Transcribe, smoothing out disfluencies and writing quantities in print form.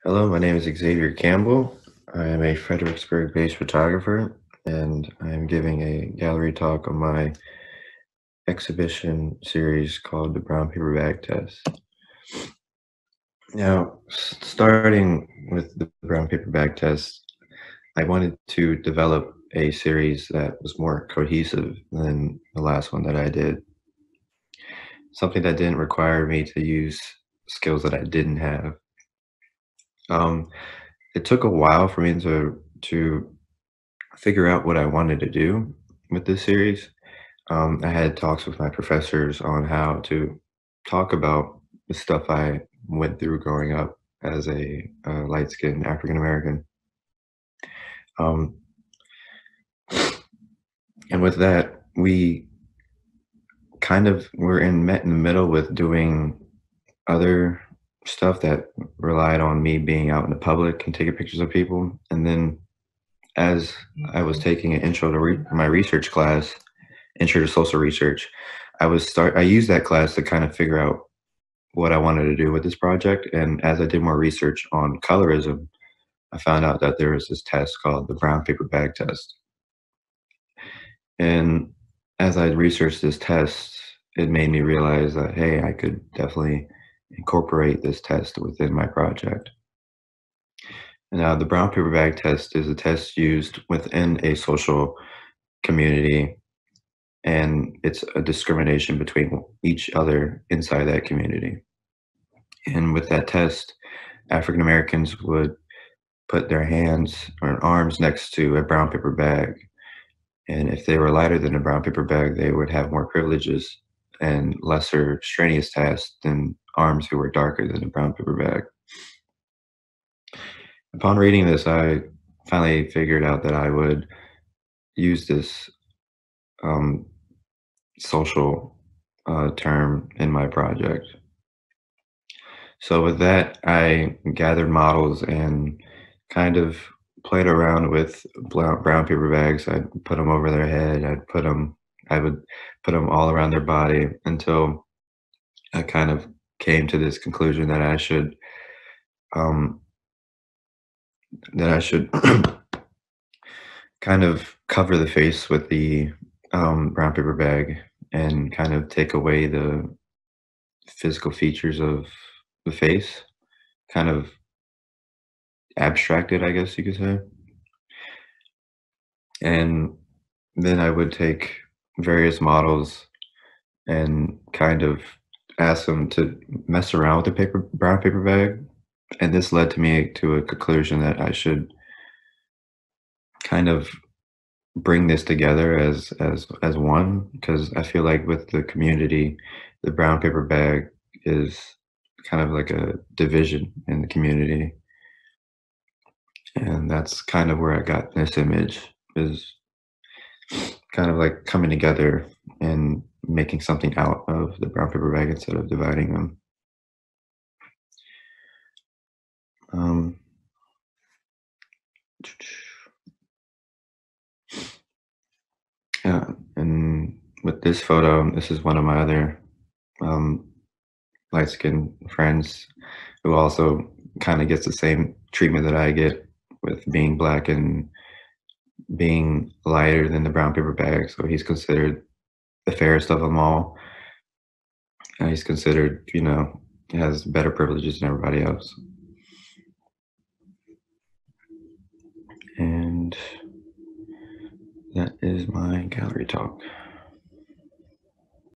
Hello, my name is Xavier Campbell. I am a Fredericksburg-based photographer, and I am giving a gallery talk on my exhibition series called the Brown Paper Bag Test. Now, starting with the brown paper bag test, I wanted to develop a series that was more cohesive than the last one that I did. Something that didn't require me to use skills that I didn't have. Um, it took a while for me to figure out what I wanted to do with this series. I had talks with my professors on how to talk about the stuff I went through growing up as a light-skinned African American. Um, and with that, we kind of were met in the middle with doing other stuff that relied on me being out in the public and taking pictures of people. And then as I was taking an intro to my research class, intro to social research, I used that class to kind of figure out what I wanted to do with this project. And as I did more research on colorism, I found out that there was this test called the brown paper bag test. And as I researched this test, it made me realize that, hey, I could definitely incorporate this test within my project. Now, the brown paper bag test is a test used within a social community, and it's a discrimination between each other inside that community. And with that test, African Americans would put their hands or arms next to a brown paper bag. And if they were lighter than a brown paper bag, they would have more privileges and lesser strenuous tasks than arms who were darker than a brown paper bag. Upon reading this, I finally figured out that I would use this um, social term in my project. So with that, I gathered models and kind of played around with brown paper bags. I'd put them over their head. I would put them all around their body until I kind of came to this conclusion that um, I should kind of cover the face with the brown paper bag and kind of take away the physical features of the face, kind of abstracted, I guess you could say. And then I would take various models and kind of ask them to mess around with the brown paper bag. And this led to me to a conclusion that I should kind of bring this together as one, because I feel like with the community, the brown paper bag is kind of like a division in the community. And that's kind of where I got this image, is kind of like coming together and making something out of the brown paper bag instead of dividing them. Um, yeah, and with this photo, this is one of my other um, light skinned friends who also kind of gets the same treatment that I get with being black and being lighter than the brown paper bag. So he's considered the fairest of them all. And he's considered, has better privileges than everybody else. And that is my gallery talk.